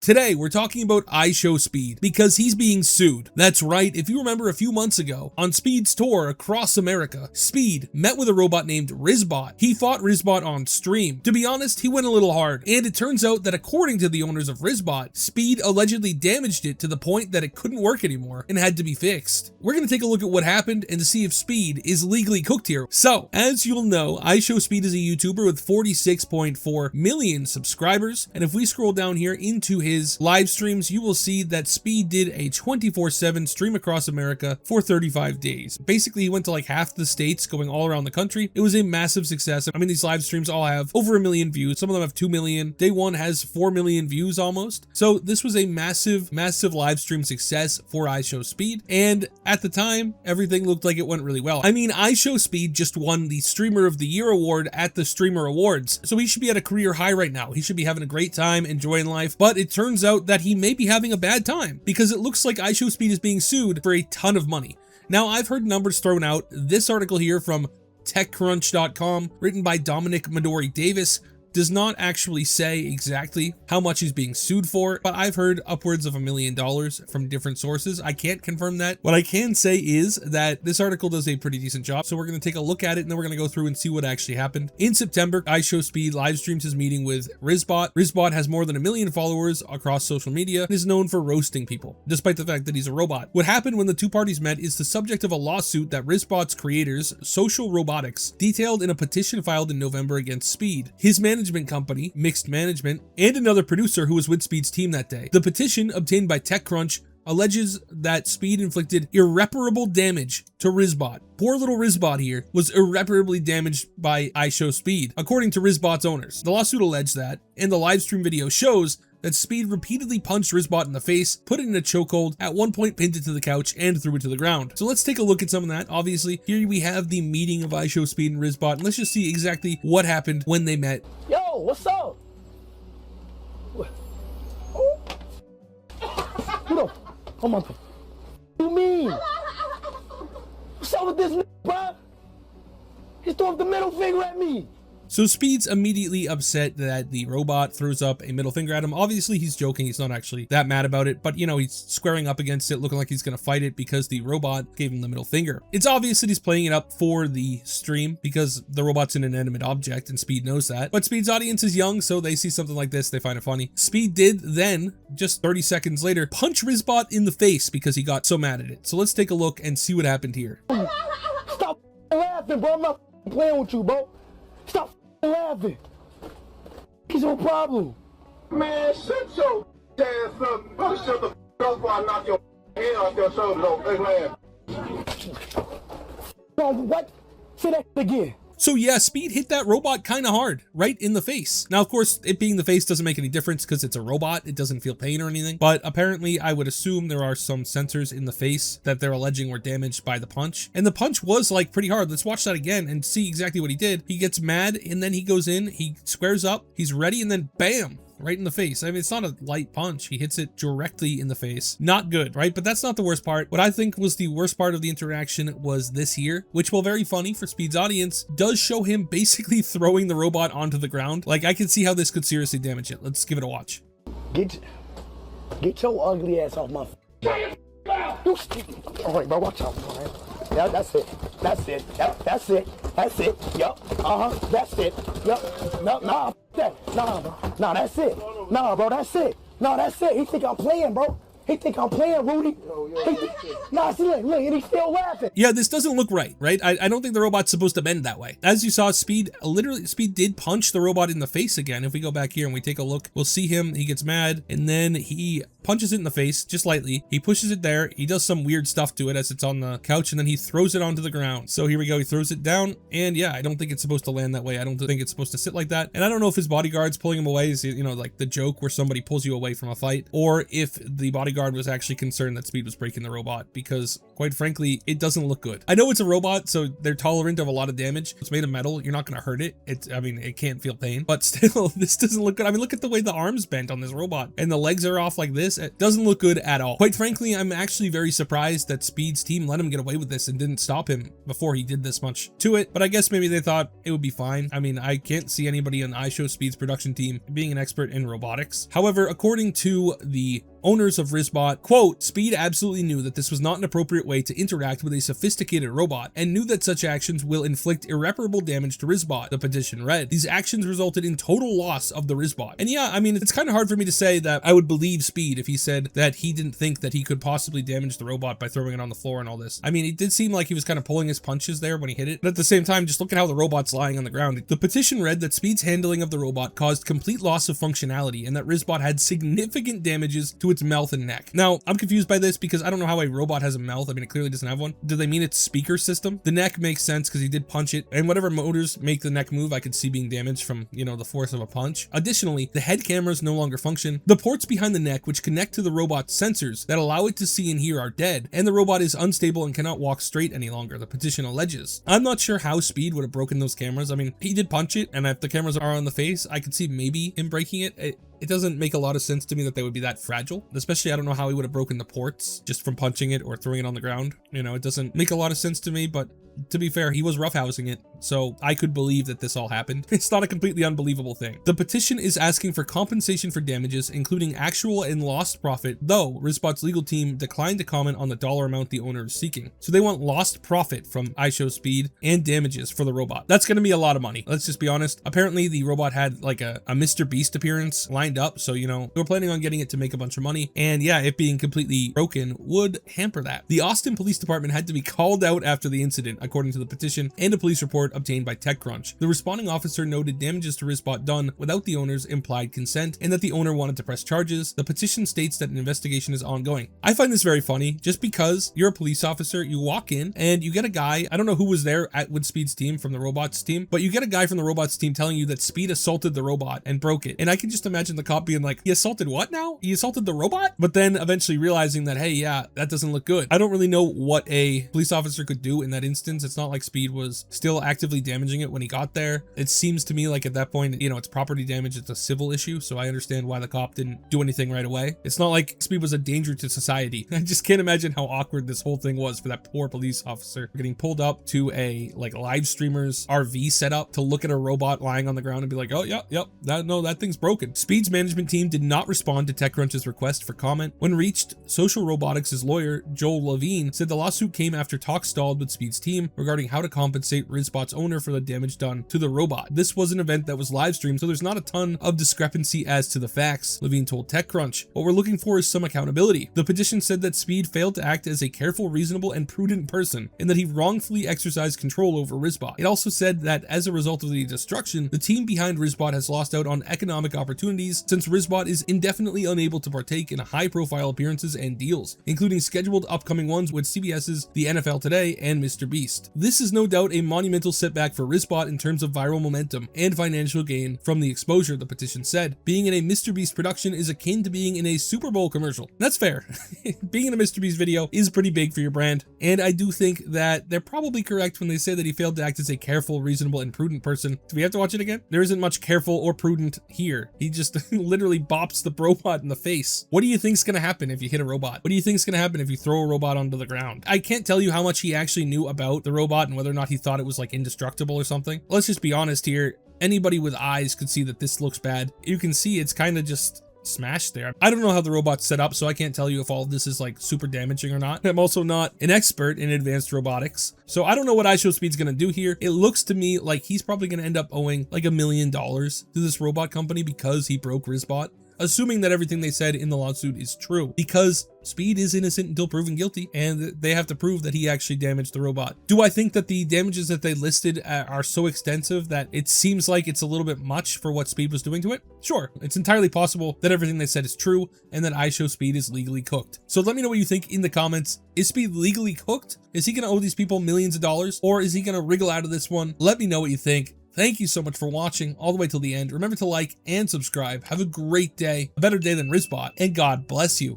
Today, we're talking about iShowSpeed because he's being sued. That's right, if you remember a few months ago, on Speed's tour across America, Speed met with a robot named Rizzbot. He fought Rizzbot on stream. To be honest, he went a little hard, and it turns out that according to the owners of Rizzbot, Speed allegedly damaged it to the point that it couldn't work anymore and had to be fixed. We're going to take a look at what happened and to see if Speed is legally cooked here. So, as you'll know, iShowSpeed is a YouTuber with 46.4 million subscribers, and if we scroll down here into his live streams, you will see that Speed did a 24/7 stream across America for 35 days. Basically, he went to like half the states, going all around the country. It was a massive success. I mean, these live streams all have over 1 million views. Some of them have 2 million. Day one has 4 million views almost. So this was a massive live stream success for iShowSpeed. And at the time, everything looked like it went really well. I mean, iShowSpeed just won the Streamer of the Year award at the Streamer Awards. So he should be at a career high right now. He should be having a great time, enjoying life. But it turns out that he may be having a bad time because it looks like iShowSpeed is being sued for a ton of money. Now, I've heard numbers thrown out. This article here from TechCrunch.com, written by Dominic Midori Davis, does not actually say exactly how much he's being sued for, but I've heard upwards of $1 million from different sources. I can't confirm that. What I can say is that this article does a pretty decent job, so we're going to take a look at it and then we're going to go through and see what actually happened. In September, iShowSpeed live streams his meeting with Rizzbot. Rizzbot has more than 1 million followers across social media and is known for roasting people, despite the fact that he's a robot. What happened when the two parties met is the subject of a lawsuit that Rizzbot's creators, Social Robotics, detailed in a petition filed in November against Speed, his management company, Mixed Management, and another producer who was with Speed's team that day. The petition, obtained by TechCrunch, alleges that Speed inflicted irreparable damage to Rizzbot. Poor little Rizzbot here was irreparably damaged by iShowSpeed, according to Rizzbot's owners. The lawsuit alleged that, and the live stream video shows, that Speed repeatedly punched Rizzbot in the face, put it in a chokehold, at one point pinned it to the couch, and threw it to the ground. So let's take a look at some of that. Obviously, here we have the meeting of iShowSpeed and Rizzbot, and let's just see exactly what happened when they met. Yo, what's up? What? Come on. What you mean? What's up with this, bro? He's throwing the middle finger at me. So Speed's immediately upset that the robot throws up a middle finger at him. Obviously, he's joking. He's not actually that mad about it, but you know, he's squaring up against it, looking like he's going to fight it because the robot gave him the middle finger. It's obvious that he's playing it up for the stream because the robot's an inanimate object and Speed knows that. But Speed's audience is young, so they see something like this, they find it funny. Speed did then, just 30 seconds later, punch Rizzbot in the face because he got so mad at it. So let's take a look and see what happened here. Stop laughing, bro. I'm not playing with you, bro. Stop laughing. He's no problem. Man, shut your ass up. Bro, shut the f up before I knock your head off your shoulders, old man. Bro, what? Say that again. So yeah, Speed hit that robot kind of hard, right in the face. Now, of course, it being the face doesn't make any difference because it's a robot. It doesn't feel pain or anything. But apparently, I would assume there are some sensors in the face that they're alleging were damaged by the punch. And the punch was like pretty hard. Let's watch that again and see exactly what he did. He gets mad and then he goes in, he squares up, he's ready, and then bam! Right in the face. I mean, it's not a light punch. He hits it directly in the face. Not good, right? But that's not the worst part. What I think was the worst part of the interaction was this here, which, while very funny for Speed's audience, does show him basically throwing the robot onto the ground. Like, I can see how this could seriously damage it. Let's give it a watch. Get your ugly ass off my. All right, bro, watch out, all right? Yeah, that's it. That's it. Yep, that's it. That's it. Yup. That's it. Yup. No, nah, that. Nah, bro. Nah, that's it. Nah, bro, that's it. Nah, that's it. He think I'm playing, bro. He think I'm playing, Rudy. Nah, see, look, and he's still laughing. Yeah, this doesn't look right? I don't think the robot's supposed to bend that way. As you saw, Speed did punch the robot in the face again. If we go back here and we take a look, we'll see him, he gets mad, and then he punches it in the face, just lightly. He pushes it there, he does some weird stuff to it as it's on the couch, and then he throws it onto the ground. So here we go, he throws it down, and yeah, I don't think it's supposed to land that way. I don't think it's supposed to sit like that. And I don't know if his bodyguard's pulling him away, is, you know, like the joke where somebody pulls you away from a fight, or if the bodyguard guard was actually concerned that Speed was breaking the robot because, quite frankly, it doesn't look good. I know it's a robot, so they're tolerant of a lot of damage. It's made of metal. You're not going to hurt it. I mean, it can't feel pain, but still, this doesn't look good. I mean, look at the way the arm's bent on this robot and the legs are off like this. It doesn't look good at all. Quite frankly, I'm actually very surprised that Speed's team let him get away with this and didn't stop him before he did this much to it, but I guess maybe they thought it would be fine. I mean, I can't see anybody on iShowSpeed's production team being an expert in robotics. However, according to the owners of Rizzbot, quote, Speed absolutely knew that this was not an appropriate way to interact with a sophisticated robot and knew that such actions will inflict irreparable damage to Rizzbot, the petition read. These actions resulted in total loss of the Rizzbot. And yeah, I mean, it's kind of hard for me to say that I would believe Speed if he said that he didn't think that he could possibly damage the robot by throwing it on the floor and all this. I mean, it did seem like he was kind of pulling his punches there when he hit it, but at the same time, just look at how the robot's lying on the ground. The petition read that Speed's handling of the robot caused complete loss of functionality and that Rizzbot had significant damages to its mouth and neck. Now, I'm confused by this because I don't know how a robot has a mouth. I mean, it clearly doesn't have one. Do they mean its speaker system? The neck makes sense because he did punch it, and whatever motors make the neck move, I could see being damaged from, you know, the force of a punch. Additionally, the head cameras no longer function. The ports behind the neck, which connect to the robot's sensors that allow it to see and hear, are dead, and the robot is unstable and cannot walk straight any longer, the petition alleges. I'm not sure how Speed would have broken those cameras. I mean, he did punch it, and if the cameras are on the face, I could see maybe him breaking it. It doesn't make a lot of sense to me that they would be that fragile, especially I don't know how he would have broken the ports just from punching it or throwing it on the ground. You know, it doesn't make a lot of sense to me, but to be fair, he was roughhousing it, so I could believe that this all happened. It's not a completely unbelievable thing. The petition is asking for compensation for damages, including actual and lost profit, though Rizzbot's legal team declined to comment on the dollar amount the owner is seeking. So they want lost profit from iShowSpeed and damages for the robot. That's going to be a lot of money. Let's just be honest. Apparently, the robot had like a Mr. Beast appearance lined up, so, you know, they were planning on getting it to make a bunch of money, and yeah, it being completely broken would hamper that. The Austin Police Department had to be called out after the incident, according to the petition and a police report obtained by TechCrunch. The responding officer noted damages to Rizzbot done without the owner's implied consent and that the owner wanted to press charges. The petition states that an investigation is ongoing. I find this very funny just because you're a police officer, you walk in and you get a guy, I don't know who was there with Speed's team from the robots team, but you get a guy from the robots team telling you that Speed assaulted the robot and broke it. And I can just imagine the cop being like, he assaulted what now? He assaulted the robot? But then eventually realizing that, hey, yeah, that doesn't look good. I don't really know what a police officer could do in that instance. It's not like Speed was still actively damaging it when he got there. It seems to me like at that point, you know, it's property damage, it's a civil issue, so I understand why the cop didn't do anything right away. It's not like Speed was a danger to society. I just can't imagine how awkward this whole thing was for that poor police officer getting pulled up to a like live streamer's RV setup to look at a robot lying on the ground and be like, oh, yep, that thing's broken. Speed's management team did not respond to TechCrunch's request for comment. When reached, Social Robotics' lawyer, Joel Levine, said the lawsuit came after talks stalled with Speed's team regarding how to compensate Rizzbot's owner for the damage done to the robot. This was an event that was live streamed, so there's not a ton of discrepancy as to the facts, Levine told TechCrunch. What we're looking for is some accountability. The petition said that Speed failed to act as a careful, reasonable, and prudent person, and that he wrongfully exercised control over Rizzbot. It also said that as a result of the destruction, the team behind Rizzbot has lost out on economic opportunities since Rizzbot is indefinitely unable to partake in high-profile appearances and deals, including scheduled upcoming ones with CBS's The NFL Today and Mr. Beast. This is no doubt a monumental setback for Rizzbot in terms of viral momentum and financial gain from the exposure, the petition said. Being in a Mr. Beast production is akin to being in a Super Bowl commercial. That's fair. Being in a Mr. Beast video is pretty big for your brand, and I do think that they're probably correct when they say that he failed to act as a careful, reasonable, and prudent person. Do we have to watch it again? There isn't much careful or prudent here. He just literally bops the robot in the face. What do you think's gonna happen if you hit a robot? What do you think's gonna happen if you throw a robot onto the ground? I can't tell you how much he actually knew about the robot and whether or not he thought it was like indestructible or something. Let's just be honest here. Anybody with eyes could see that this looks bad. You can see it's kind of just smashed there. I don't know how the robot's set up, so I can't tell you if all of this is like super damaging or not. I'm also not an expert in advanced robotics, so I don't know what iShowSpeed's gonna do here. It looks to me like he's probably gonna end up owing like $1 million to this robot company because he broke Rizzbot, assuming that everything they said in the lawsuit is true, because Speed is innocent until proven guilty, and they have to prove that he actually damaged the robot. Do I think that the damages that they listed are so extensive that it seems like it's a little bit much for what Speed was doing to it? Sure, it's entirely possible that everything they said is true and that iShowSpeed is legally cooked. So let me know what you think in the comments. Is Speed legally cooked? Is he gonna owe these people millions of dollars, or is he gonna wriggle out of this one? Let me know what you think. Thank you so much for watching all the way till the end. Remember to like and subscribe. Have a great day, a better day than Rizzbot, and God bless you.